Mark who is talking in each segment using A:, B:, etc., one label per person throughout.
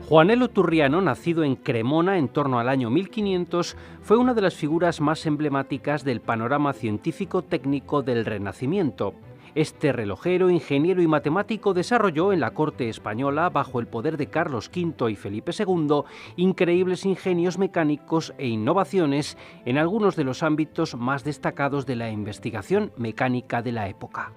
A: Juanelo Turriano, nacido en Cremona en torno al año 1500, fue una de las figuras más emblemáticas del panorama científico-técnico del Renacimiento. Este relojero, ingeniero y matemático desarrolló en la corte española, bajo el poder de Carlos V y Felipe II, increíbles ingenios mecánicos e innovaciones en algunos de los ámbitos más destacados de la investigación mecánica de la época.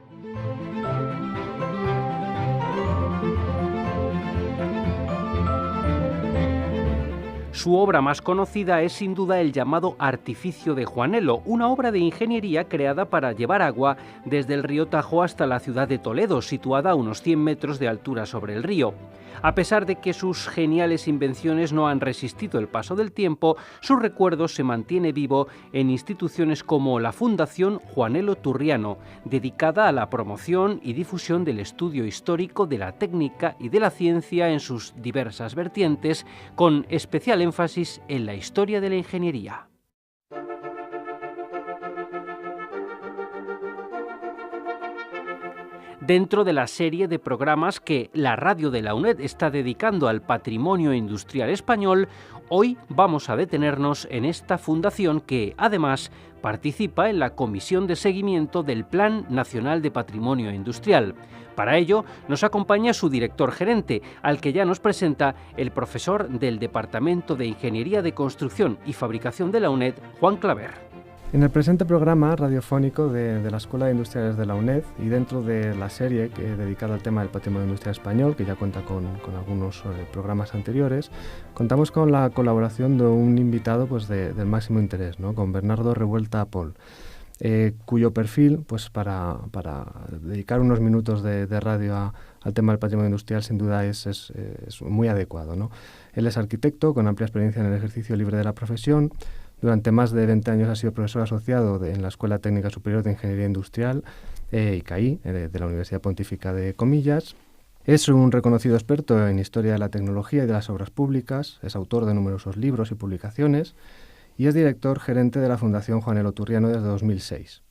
A: Su obra más conocida es sin duda el llamado Artificio de Juanelo, una obra de ingeniería creada para llevar agua desde el río Tajo hasta la ciudad de Toledo, situada a unos 100 metros de altura sobre el río. A pesar de que sus geniales invenciones no han resistido el paso del tiempo, su recuerdo se mantiene vivo en instituciones como la Fundación Juanelo Turriano, dedicada a la promoción y difusión del estudio histórico de la técnica y de la ciencia en sus diversas vertientes, con especial énfasis en la historia de la ingeniería. Dentro de la serie de programas que la radio de la UNED está dedicando al patrimonio industrial español, hoy vamos a detenernos en esta fundación que, además, participa en la Comisión de Seguimiento del Plan Nacional de Patrimonio Industrial. Para ello, nos acompaña su director gerente, al que ya nos presenta el profesor del Departamento de Ingeniería de Construcción y Fabricación de la UNED, Juan Claver.
B: En el presente programa radiofónico de la Escuela de Industriales de la UNED y dentro de la serie dedicada al tema del patrimonio industrial español, que ya cuenta con algunos programas anteriores, contamos con la colaboración de un invitado del máximo interés, ¿no? Con Bernardo Revuelta Pol, cuyo perfil, para dedicar unos minutos de radio al tema del patrimonio industrial, sin duda es muy adecuado, ¿no? Él es arquitecto con amplia experiencia en el ejercicio libre de la profesión. Durante más de 20 años ha sido profesor asociado en la Escuela Técnica Superior de Ingeniería Industrial, ICAI, de la Universidad Pontífica de Comillas. Es un reconocido experto en historia de la tecnología y de las obras públicas, es autor de numerosos libros y publicaciones y es director gerente de la Fundación Juanelo Turriano desde 2006.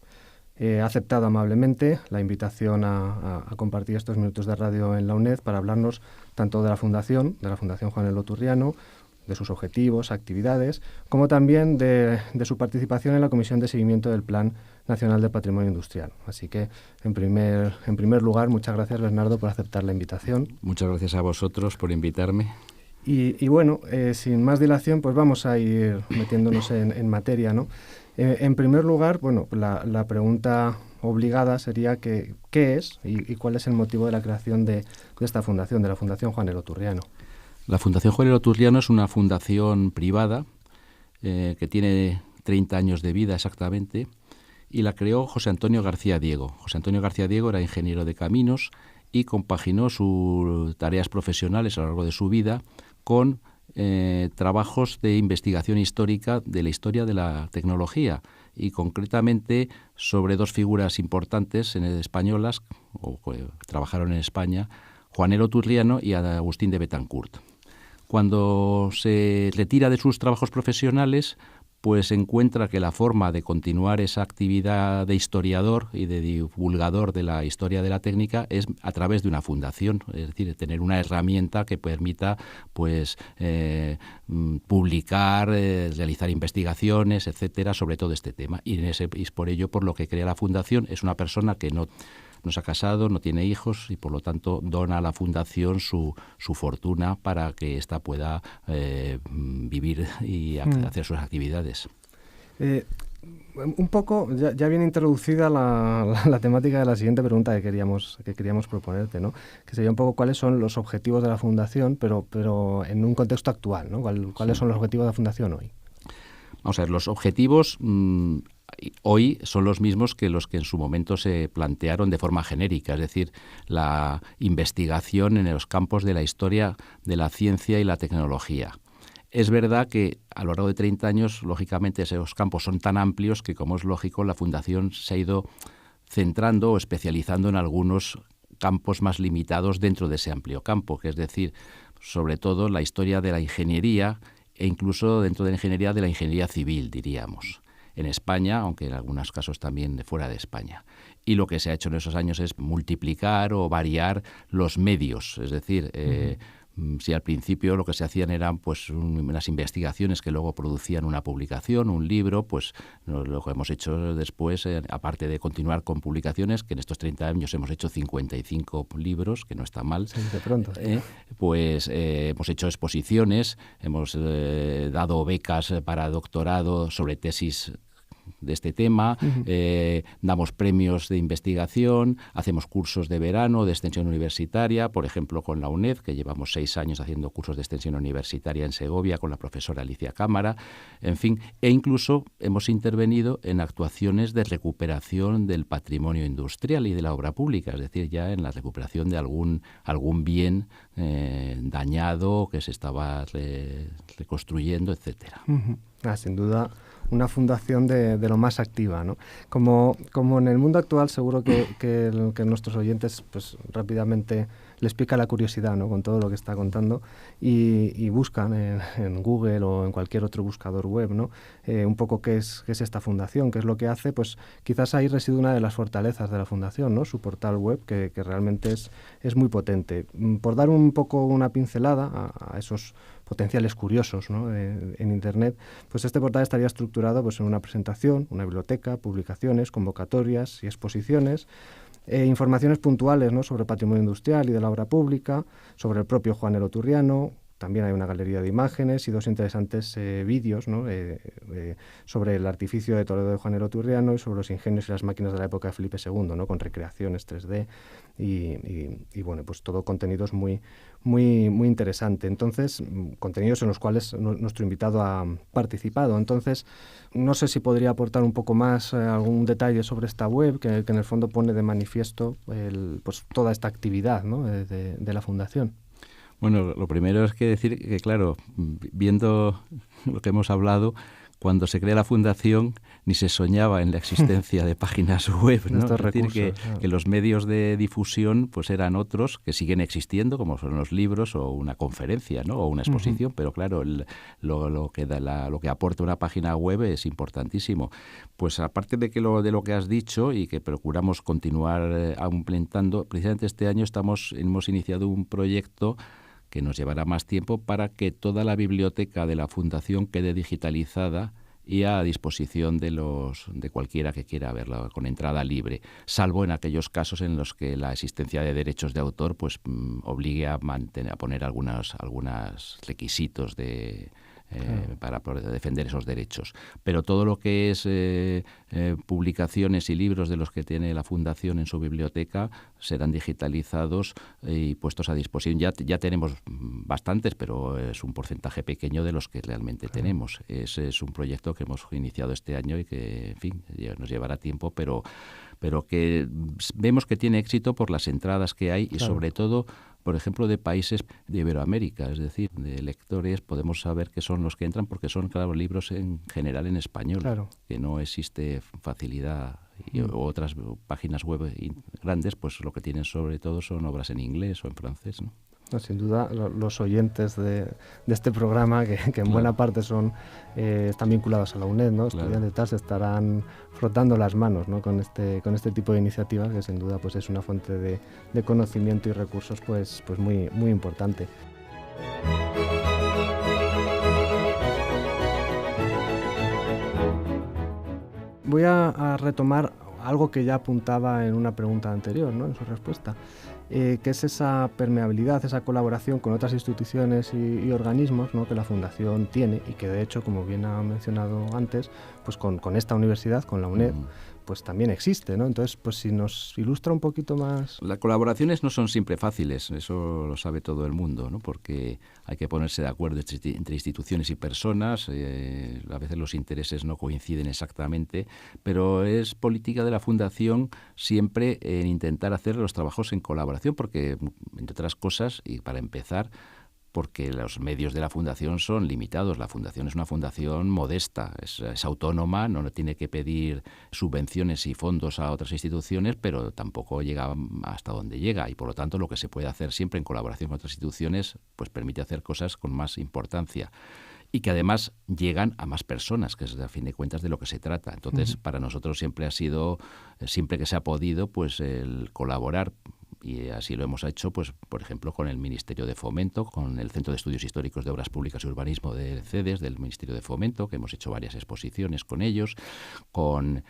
B: Ha aceptado amablemente la invitación a compartir estos minutos de radio en la UNED para hablarnos tanto de la Fundación Juanelo Turriano, de sus objetivos, actividades, como también de su participación en la Comisión de Seguimiento del Plan Nacional de Patrimonio Industrial. Así que, en primer lugar, muchas gracias, Bernardo, por aceptar la invitación.
C: Muchas gracias a vosotros por invitarme.
B: Y bueno, sin más dilación, pues vamos a ir metiéndonos en materia, ¿no? En primer lugar, la pregunta obligada sería qué es y cuál es el motivo de la creación de esta fundación, de la Fundación Juanelo Turriano.
C: La Fundación Juanelo Turriano es una fundación privada que tiene 30 años de vida exactamente y la creó José Antonio García Diego. José Antonio García Diego era ingeniero de caminos y compaginó sus tareas profesionales a lo largo de su vida con trabajos de investigación histórica de la historia de la tecnología y concretamente sobre dos figuras importantes españolas que trabajaron en España, Juanelo Turriano y Agustín de Betancourt. Cuando se retira de sus trabajos profesionales, pues encuentra que la forma de continuar esa actividad de historiador y de divulgador de la historia de la técnica es a través de una fundación, es decir, tener una herramienta que permita publicar, realizar investigaciones, etcétera, sobre todo este tema. Y es por ello por lo que crea la fundación. Es una persona que no se ha casado, no tiene hijos y por lo tanto dona a la fundación su fortuna para que ésta pueda vivir y hacer sus actividades.
B: Un poco, ya viene introducida la temática de la siguiente pregunta que queríamos proponerte, ¿no? Que sería un poco cuáles son los objetivos de la fundación, pero en un contexto actual, ¿no? ¿Cuáles son los objetivos de la fundación hoy?
C: Vamos a ver, los objetivos hoy son los mismos que los que en su momento se plantearon de forma genérica, es decir, la investigación en los campos de la historia, de la ciencia y la tecnología. Es verdad que a lo largo de 30 años, lógicamente, esos campos son tan amplios que, como es lógico, la Fundación se ha ido centrando o especializando en algunos campos más limitados dentro de ese amplio campo, que es decir, sobre todo la historia de la ingeniería e incluso dentro de la ingeniería civil, diríamos, en España, aunque en algunos casos también fuera de España. Y lo que se ha hecho en esos años es multiplicar o variar los medios, es decir, Si al principio lo que se hacían eran pues unas investigaciones que luego producían una publicación, un libro, pues lo que hemos hecho después, aparte de continuar con publicaciones, que en estos 30 años hemos hecho 55 libros, que no está mal,
B: Sí, de pronto.
C: pues hemos hecho exposiciones, hemos dado becas para doctorado sobre tesis de este tema, damos premios de investigación, hacemos cursos de verano de extensión universitaria, por ejemplo con la UNED, que llevamos 6 años haciendo cursos de extensión universitaria en Segovia con la profesora Alicia Cámara, en fin, e incluso hemos intervenido en actuaciones de recuperación del patrimonio industrial y de la obra pública, es decir, ya en la recuperación de algún bien dañado que se estaba reconstruyendo, etcétera.
B: Sin duda, una fundación de lo más activa, ¿no? Como en el mundo actual, seguro que nuestros oyentes pues rápidamente les pica la curiosidad, ¿no? Con todo lo que está contando y buscan en Google o en cualquier otro buscador web, ¿no? Un poco qué es esta fundación, qué es lo que hace, pues quizás ahí reside una de las fortalezas de la fundación, ¿no? Su portal web, que realmente es muy potente. Por dar un poco una pincelada a esos potenciales curiosos, ¿no? En Internet, pues este portal estaría estructurado pues en una presentación, una biblioteca, publicaciones, convocatorias y exposiciones, informaciones puntuales, ¿no? Sobre patrimonio industrial y de la obra pública, sobre el propio Juanelo Turriano. También hay una galería de imágenes y 2 interesantes vídeos, ¿no? Sobre el artificio de Toledo de Juanelo Turriano y sobre los ingenios y las máquinas de la época de Felipe II, ¿no? Con recreaciones 3D y bueno, pues todo contenidos muy interesante. Entonces, contenidos en los cuales nuestro invitado ha participado. Entonces, no sé si podría aportar un poco más algún detalle sobre esta web que en el fondo pone de manifiesto pues toda esta actividad, ¿no? de la Fundación.
C: Bueno, lo primero es que decir que, claro, viendo lo que hemos hablado, cuando se crea la Fundación ni se soñaba en la existencia de páginas web, ¿no?
B: Estos
C: Es decir,
B: recursos,
C: que los medios de difusión pues eran otros que siguen existiendo, como son los libros o una conferencia, ¿no? O una exposición, pero claro, lo que aporta una página web es importantísimo. Pues aparte de lo que has dicho y que procuramos continuar aumentando, precisamente este año hemos iniciado un proyecto que nos llevará más tiempo para que toda la biblioteca de la Fundación quede digitalizada y a disposición de cualquiera que quiera verla con entrada libre, salvo en aquellos casos en los que la existencia de derechos de autor pues obligue a poner algunos requisitos para poder defender esos derechos. Pero todo lo que es publicaciones y libros de los que tiene la Fundación en su biblioteca serán digitalizados y puestos a disposición. Ya tenemos bastantes, pero es un porcentaje pequeño de los que realmente tenemos. Ese es un proyecto que hemos iniciado este año y que, en fin, nos llevará tiempo, pero que vemos que tiene éxito por las entradas que hay y sobre todo, por ejemplo, de países de Iberoamérica, es decir, de lectores, podemos saber que son los que entran porque son, claro, libros en general en español, que no existe facilidad. Y otras páginas web grandes, pues lo que tienen sobre todo son obras en inglés o en francés, ¿no?
B: No, sin duda, los oyentes de este programa, que en buena parte están vinculados a la UNED, ¿no? Estudiantes y tal, se estarán frotando las manos, ¿no? con este tipo de iniciativas, que sin duda pues es una fuente de conocimiento y recursos pues muy importante. Voy a retomar algo que ya apuntaba en una pregunta anterior, ¿no? En su respuesta, que es esa permeabilidad, esa colaboración con otras instituciones y organismos, ¿no? Que la Fundación tiene y que de hecho, como bien ha mencionado antes, pues con esta universidad, con la UNED, pues también existe, ¿no? Entonces, pues si nos ilustra un poquito más.
C: Las colaboraciones no son siempre fáciles, eso lo sabe todo el mundo, ¿no? Porque hay que ponerse de acuerdo entre instituciones y personas, a veces los intereses no coinciden exactamente, pero es política de la Fundación siempre en intentar hacer los trabajos en colaboración, porque, entre otras cosas, y para empezar, porque los medios de la Fundación son limitados. La Fundación es una fundación modesta, es autónoma, no tiene que pedir subvenciones y fondos a otras instituciones, pero tampoco llega hasta donde llega y por lo tanto lo que se puede hacer siempre en colaboración con otras instituciones pues permite hacer cosas con más importancia y que además llegan a más personas, que es a fin de cuentas de lo que se trata. Entonces, para nosotros siempre ha sido, siempre que se ha podido, pues el colaborar Y así lo hemos hecho, pues, por ejemplo, con el Ministerio de Fomento, con el Centro de Estudios Históricos de Obras Públicas y Urbanismo de CEDES, del Ministerio de Fomento, que hemos hecho varias exposiciones con ellos, con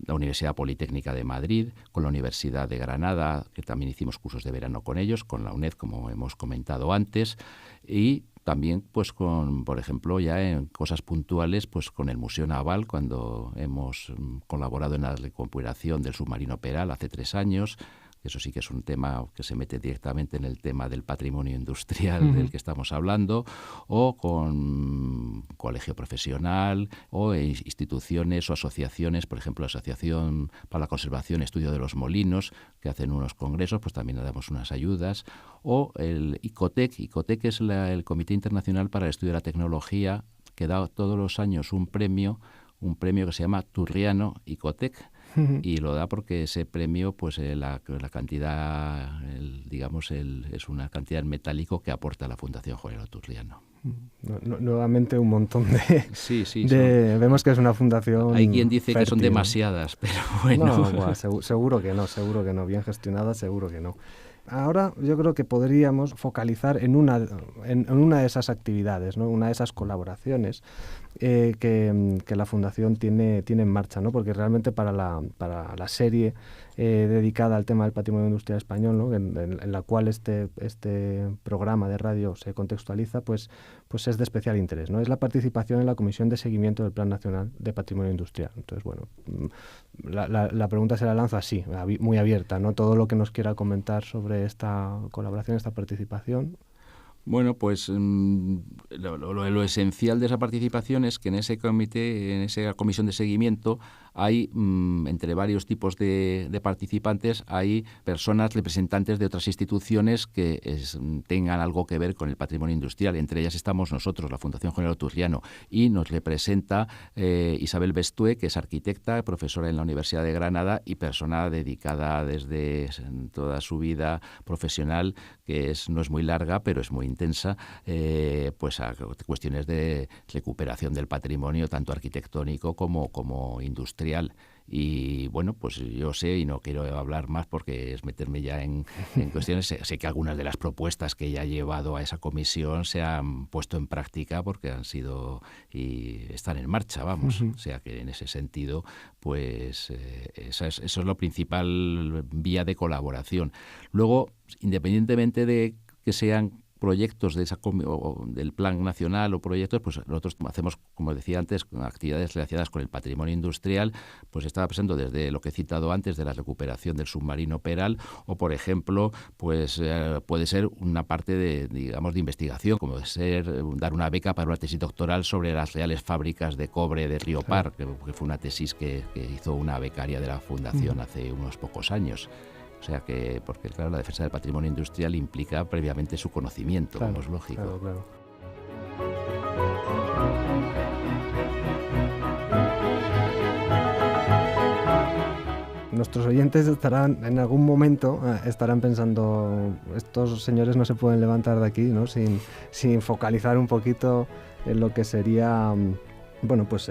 C: la Universidad Politécnica de Madrid, con la Universidad de Granada, que también hicimos cursos de verano con ellos, con la UNED, como hemos comentado antes, y también, pues, con, por ejemplo, ya en cosas puntuales, pues con el Museo Naval, cuando hemos colaborado en la recuperación del submarino Peral hace 3 años. Eso sí que es un tema que se mete directamente en el tema del patrimonio industrial del que estamos hablando, o con colegio profesional, o instituciones o asociaciones, por ejemplo, la Asociación para la Conservación y Estudio de los Molinos, que hacen unos congresos, pues también le damos unas ayudas, o el ICOTEC. ICOTEC es el Comité Internacional para el Estudio de la Tecnología, que da todos los años un premio que se llama Turriano ICOTEC, y lo da porque ese premio, pues la cantidad, es una cantidad en metálico que aporta la Fundación Juanelo Turriano.
B: Nuevamente un montón de...
C: Sí.
B: Vemos que es una fundación...
C: Hay quien dice
B: fértil,
C: que son demasiadas, pero bueno.
B: No, seguro que no. Bien gestionadas, seguro que no. Ahora yo creo que podríamos focalizar en una de esas actividades, ¿no? Una de esas colaboraciones que la Fundación tiene en marcha, ¿no? Porque realmente para la serie dedicada al tema del patrimonio industrial español, ¿no? en la cual este programa de radio se contextualiza, pues es de especial interés, ¿no? Es la participación en la Comisión de Seguimiento del Plan Nacional de Patrimonio Industrial. Entonces, bueno, la pregunta se la lanzo así, muy abierta, ¿no? Todo lo que nos quiera comentar sobre esta colaboración, esta participación.
C: Bueno, pues lo esencial de esa participación es que en ese comité, en esa comisión de seguimiento, hay, entre varios tipos de participantes, hay personas representantes de otras instituciones que tengan algo que ver con el patrimonio industrial. Entre ellas estamos nosotros, la Fundación Juanelo Turriano, y nos representa Isabel Bestúe, que es arquitecta, profesora en la Universidad de Granada y persona dedicada desde toda su vida profesional, que no es muy larga, pero es muy intensa, pues a cuestiones de recuperación del patrimonio, tanto arquitectónico como industrial. Y bueno, pues yo sé, y no quiero hablar más porque es meterme ya en cuestiones, sé que algunas de las propuestas que ella ha llevado a esa comisión se han puesto en práctica porque han sido y están en marcha, vamos. O sea que en ese sentido, pues eso es lo principal vía de colaboración. Luego, independientemente de que sean proyectos de del Plan Nacional o proyectos, pues nosotros hacemos, como decía antes, actividades relacionadas con el patrimonio industrial, pues estaba pensando desde lo que he citado antes de la recuperación del submarino Peral, o por ejemplo, pues puede ser una parte de investigación, como ser dar una beca para una tesis doctoral sobre las reales fábricas de cobre de Río Par, que fue una tesis que hizo una becaria de la Fundación hace unos pocos años. O sea que, porque claro, la defensa del patrimonio industrial implica previamente su conocimiento,
B: claro,
C: como es lógico.
B: Claro. Nuestros oyentes en algún momento estarán pensando, estos señores no se pueden levantar de aquí, ¿no? sin focalizar un poquito en lo que sería... Bueno, pues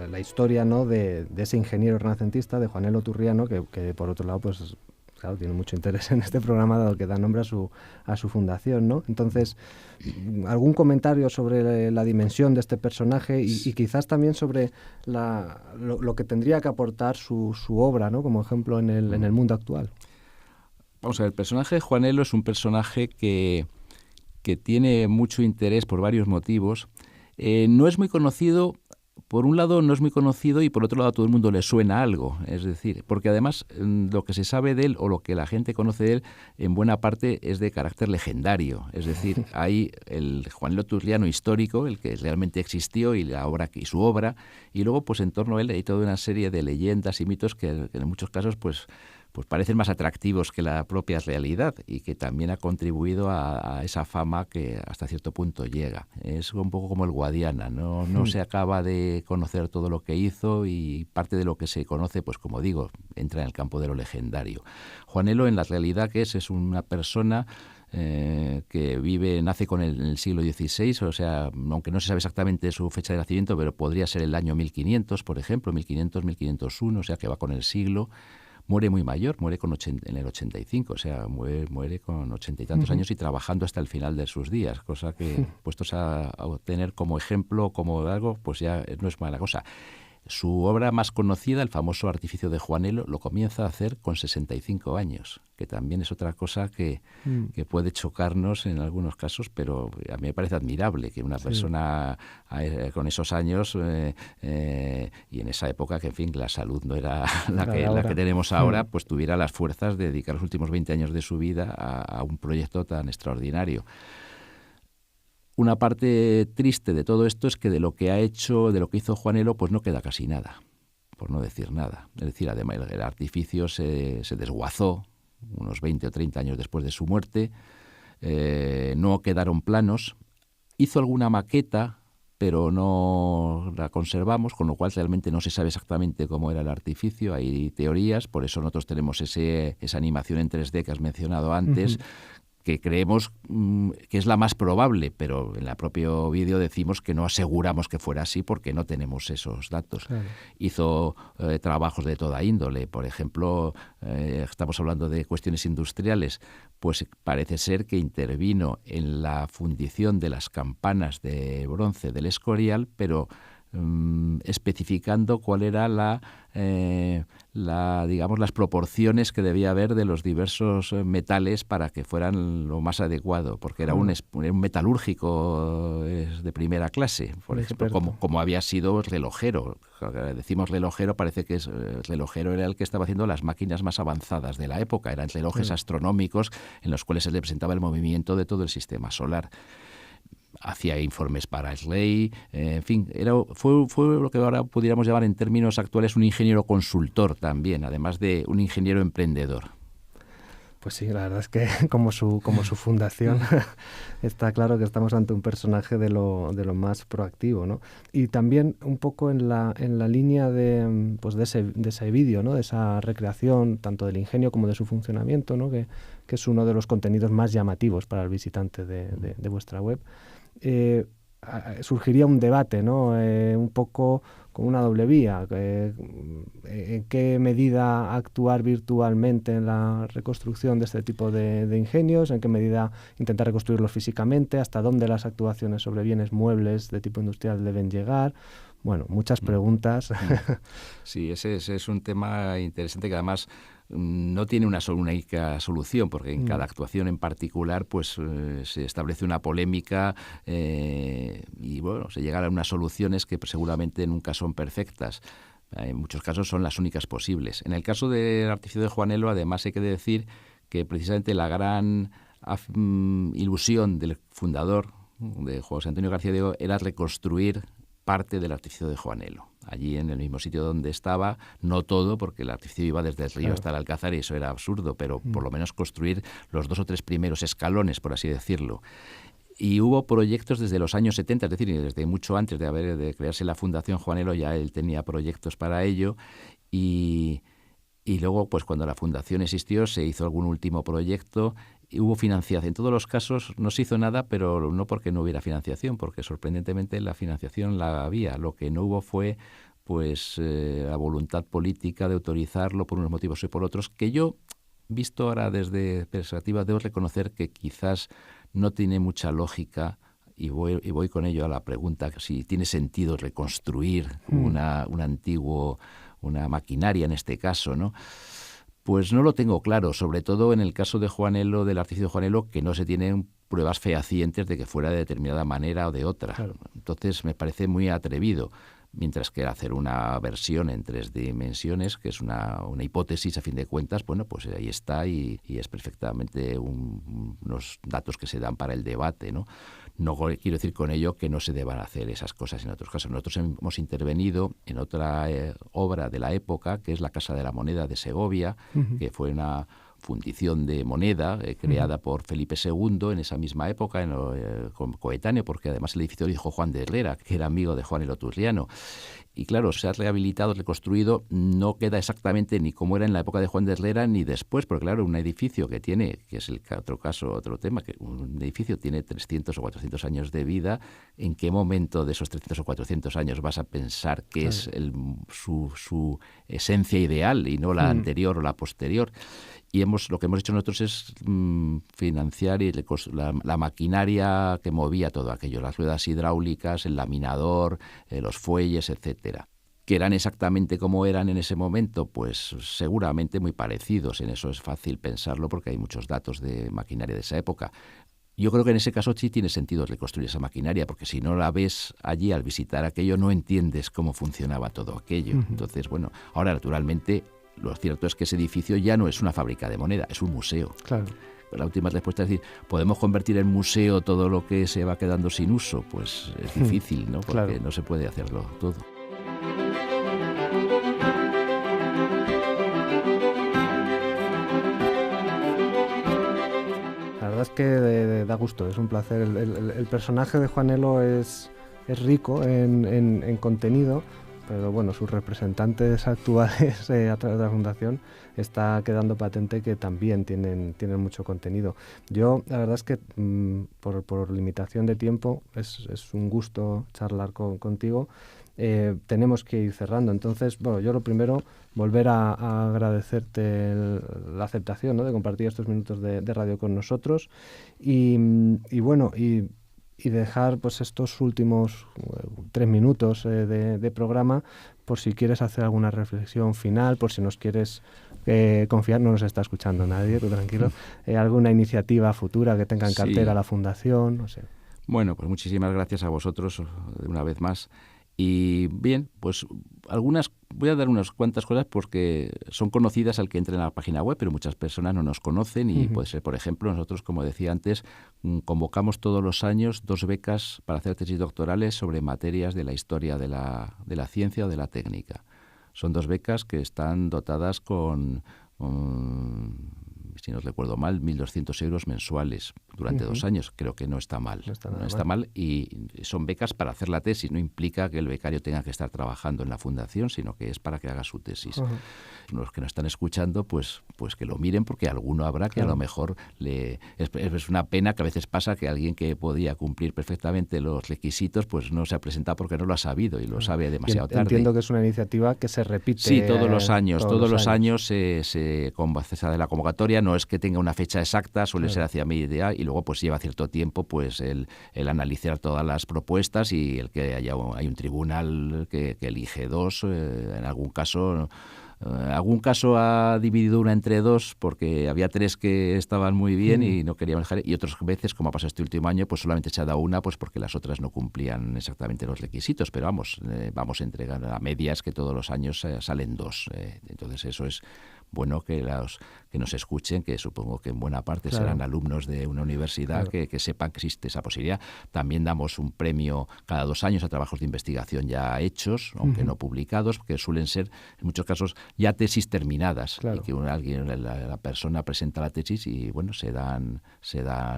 B: la historia, ¿no? de ese ingeniero renacentista, de Juanelo Turriano, que por otro lado, pues claro, tiene mucho interés en este programa, dado que da nombre a su fundación, ¿no? Entonces, ¿algún comentario sobre la dimensión de este personaje y quizás también sobre lo que tendría que aportar su obra, ¿no? Como ejemplo en el mundo actual?
C: Vamos a ver, el personaje de Juanelo es un personaje que tiene mucho interés por varios motivos. No es muy conocido, por un lado no es muy conocido y por otro lado a todo el mundo le suena algo, es decir, porque además lo que se sabe de él o lo que la gente conoce de él en buena parte es de carácter legendario, es decir, hay el Juanelo Turriano histórico, el que realmente existió y su obra, y luego pues en torno a él hay toda una serie de leyendas y mitos que en muchos casos pues parecen más atractivos que la propia realidad y que también ha contribuido a esa fama que hasta cierto punto llega. Es un poco como el Guadiana, no se acaba de conocer todo lo que hizo y parte de lo que se conoce, pues como digo, entra en el campo de lo legendario. Juanelo en la realidad que es una persona que nace en el siglo XVI, o sea, aunque no se sabe exactamente su fecha de nacimiento, pero podría ser el año 1500, por ejemplo, 1500, 1501, o sea que va con el siglo. muere muy mayor, muere en el 85, o sea, muere con 80 y tantos años y trabajando hasta el final de sus días, cosa que, puestos a tener como ejemplo, como algo, pues ya no es mala cosa. Su obra más conocida, el famoso Artificio de Juanelo, lo comienza a hacer con 65 años, que también es otra cosa que puede chocarnos en algunos casos, pero a mí me parece admirable que una persona con esos años y en esa época, que en fin, la salud no era la que tenemos ahora, pues tuviera las fuerzas de dedicar los últimos 20 años de su vida a un proyecto tan extraordinario. Una parte triste de todo esto es que de lo que hizo Juanelo, pues no queda casi nada, por no decir nada. Es decir, además el artificio se desguazó unos 20 o 30 años después de su muerte, no quedaron planos, hizo alguna maqueta, pero no la conservamos, con lo cual realmente no se sabe exactamente cómo era el artificio, hay teorías, por eso nosotros tenemos esa animación en 3D que has mencionado antes, que creemos que es la más probable, pero en el propio vídeo decimos que no aseguramos que fuera así porque no tenemos esos datos. Claro. Hizo trabajos de toda índole, por ejemplo, estamos hablando de cuestiones industriales, pues parece ser que intervino en la fundición de las campanas de bronce del Escorial, pero especificando cuál era digamos, las proporciones que debía haber de los diversos metales para que fueran lo más adecuado, porque era un metalúrgico de primera clase, por ejemplo, como había sido relojero. Decimos relojero, parece que relojero era el que estaba haciendo las máquinas más avanzadas de la época, eran relojes astronómicos en los cuales se representaba el movimiento de todo el sistema solar. Hacía informes para Slay, en fin, fue lo que ahora pudiéramos llamar en términos actuales un ingeniero consultor también, además de un ingeniero emprendedor.
B: Pues sí, la verdad es que como su fundación está claro que estamos ante un personaje de lo más proactivo, ¿no? Y también un poco en la línea de ese vídeo, ¿no? De esa recreación tanto del ingenio como de su funcionamiento, ¿no? Que es uno de los contenidos más llamativos para el visitante de vuestra web. Surgiría un debate, ¿no? Un poco con una doble vía. ¿En qué medida actuar virtualmente en la reconstrucción de este tipo de ingenios? ¿En qué medida intentar reconstruirlos físicamente? ¿Hasta dónde las actuaciones sobre bienes muebles de tipo industrial deben llegar? Bueno, muchas preguntas.
C: Sí, ese es un tema interesante que además no tiene una única solución, porque en cada actuación en particular pues se establece una polémica y bueno, se llegan a unas soluciones que seguramente nunca son perfectas. En muchos casos son las únicas posibles. En el caso del Artificio de Juanelo, además hay que decir que precisamente la gran ilusión del fundador, de José Antonio García Diego, era reconstruir parte del Artificio de Juanelo. Allí en el mismo sitio donde estaba, no todo, porque el artificio iba desde el río hasta el Alcázar y eso era absurdo, pero por lo menos construir los 2 o 3 primeros escalones, por así decirlo. Y hubo proyectos desde los años 70, es decir, desde mucho antes de crearse la Fundación Juanelo, ya él tenía proyectos para ello y luego, pues cuando la fundación existió, se hizo algún último proyecto y hubo financiación. En todos los casos no se hizo nada, pero no porque no hubiera financiación, porque sorprendentemente la financiación la había. Lo que no hubo fue pues la voluntad política de autorizarlo por unos motivos y por otros, que yo, visto ahora desde perspectiva, debo reconocer que quizás no tiene mucha lógica. Y voy con ello a la pregunta, si tiene sentido reconstruir una maquinaria en este caso, ¿no? Pues no lo tengo claro, sobre todo en el caso de Juanelo, del Artificio de Juanelo, que no se tienen pruebas fehacientes de que fuera de determinada manera o de otra. Claro. Entonces me parece muy atrevido, mientras que hacer una versión en 3 dimensiones, que es una hipótesis a fin de cuentas, bueno, pues ahí está y es perfectamente unos datos que se dan para el debate, ¿no? No quiero decir con ello que no se deban hacer esas cosas en otros casos. Nosotros hemos intervenido en otra obra de la época, que es la Casa de la Moneda de Segovia, que fue una fundición de moneda creada por Felipe II en esa misma época, coetáneo, porque además el edificio lo dijo Juan de Herrera, que era amigo de Juan el Oturliano. Y claro, se ha rehabilitado, reconstruido, no queda exactamente ni como era en la época de Juan de Herrera ni después, porque claro, un edificio que tiene, que es otro tema, que un edificio tiene 300 o 400 años de vida, ¿en qué momento de esos 300 o 400 años vas a pensar que es su esencia ideal y no la anterior o la posterior? Y lo que hemos hecho nosotros es financiar la maquinaria que movía todo aquello, las ruedas hidráulicas, el laminador, los fuelles, etcétera. ¿Que eran exactamente como eran en ese momento? Pues seguramente muy parecidos. En eso es fácil pensarlo porque hay muchos datos de maquinaria de esa época. Yo creo que en ese caso sí tiene sentido reconstruir esa maquinaria, porque si no la ves allí al visitar aquello no entiendes cómo funcionaba todo aquello. Entonces, bueno, ahora naturalmente lo cierto es que ese edificio ya no es una fábrica de moneda, es un museo.
B: Claro.
C: La última respuesta es decir, ¿podemos convertir en museo todo lo que se va quedando sin uso? Pues es difícil, ¿no? Porque no se puede hacerlo todo.
B: La verdad es que da gusto, es un placer. El personaje de Juanelo es rico en contenido, pero bueno, sus representantes actuales a través de la Fundación está quedando patente que también tienen mucho contenido. Yo, la verdad es que por limitación de tiempo es un gusto charlar contigo. Tenemos que ir cerrando, entonces, bueno, yo lo primero, volver a agradecerte la aceptación, ¿no?, de compartir estos minutos de radio con nosotros y dejar pues estos últimos 3 minutos de programa por si quieres hacer alguna reflexión final, por si nos quieres confiar, no nos está escuchando nadie, tú tranquilo, alguna iniciativa futura que tenga en cartera la Fundación, no sé.
C: Bueno, pues muchísimas gracias a vosotros una vez más. Y bien, pues voy a dar unas cuantas cosas porque son conocidas al que entre en la página web, pero muchas personas no nos conocen y puede ser, por ejemplo, nosotros, como decía antes, convocamos todos los años 2 becas para hacer tesis doctorales sobre materias de la historia de la ciencia o de la técnica. Son 2 becas que están dotadas con si no recuerdo mal, 1.200 euros mensuales durante 2 años. Creo que no está mal. No está mal. Y son becas para hacer la tesis. No implica que el becario tenga que estar trabajando en la fundación, sino que es para que haga su tesis. Los que nos están escuchando, pues que lo miren, porque alguno habrá que a lo mejor es una pena que a veces pasa que alguien que podía cumplir perfectamente los requisitos, pues no se ha presentado porque no lo ha sabido y lo sabe demasiado tarde.
B: Entiendo que es una iniciativa que se repite.
C: Sí, todos los años. Todos los años se de la convocatoria. No es que tenga una fecha exacta, suele ser hacia media y luego pues lleva cierto tiempo pues el analizar todas las propuestas y el que hay un tribunal que elige 2, en algún caso ha dividido una entre 2 porque había 3 que estaban muy bien y no queríamos dejar, y otras veces, como ha pasado este último año, pues solamente se ha dado una pues porque las otras no cumplían exactamente los requisitos, pero vamos a entregar a medias que todos los años salen 2. Entonces eso es bueno que nos escuchen, que supongo que en buena parte serán alumnos de una universidad que sepan que existe esa posibilidad. También damos un premio cada 2 años a trabajos de investigación ya hechos, aunque no publicados, que suelen ser, en muchos casos, ya tesis terminadas. Y que la persona presenta la tesis y, bueno, se dan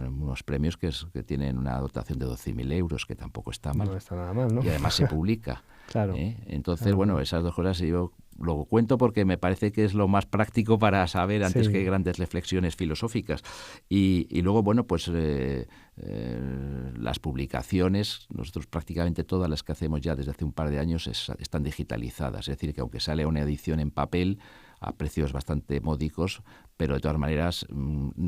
C: unos premios que tienen una dotación de 12.000 euros, que tampoco está mal.
B: No está nada mal, ¿no?
C: Y además se publica. Entonces, bueno, esas 2 cosas yo lo cuento porque me parece que es lo más práctico para saber antes que grandes reflexiones filosóficas. Y luego, bueno, pues las publicaciones, nosotros prácticamente todas las que hacemos ya desde hace un par de años están digitalizadas. Es decir, que aunque sale una edición en papel a precios bastante módicos, pero de todas maneras,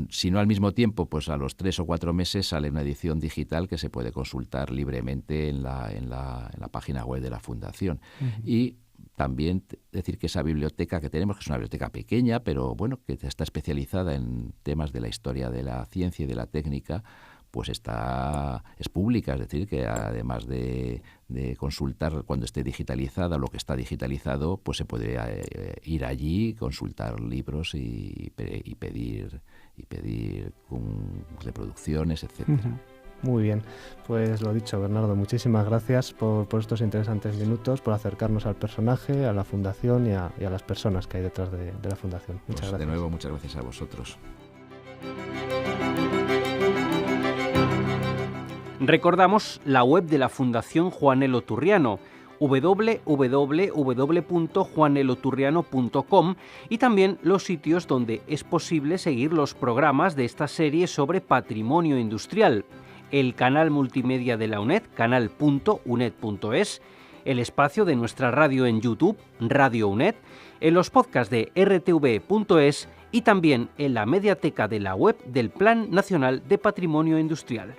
C: si no al mismo tiempo, pues a los 3 o 4 meses sale una edición digital que se puede consultar libremente en la página web de la Fundación. Y también decir que esa biblioteca que tenemos, que es una biblioteca pequeña, pero bueno, que está especializada en temas de la historia de la ciencia y de la técnica, pues es pública, es decir, que además de consultar cuando esté digitalizada lo que está digitalizado, pues se puede ir allí, consultar libros y pedir reproducciones, etcétera.
B: Muy bien, pues lo dicho, Bernardo, muchísimas gracias por estos interesantes minutos, por acercarnos al personaje, a la Fundación y a las personas que hay detrás de la Fundación. Muchas gracias.
C: De nuevo, muchas gracias a vosotros.
A: Recordamos la web de la Fundación Juanelo Turriano, www.juaneloturriano.com, y también los sitios donde es posible seguir los programas de esta serie sobre patrimonio industrial: el canal multimedia de la UNED, canal.uned.es, el espacio de nuestra radio en YouTube, Radio UNED, en los podcasts de rtv.es y también en la mediateca de la web del Plan Nacional de Patrimonio Industrial.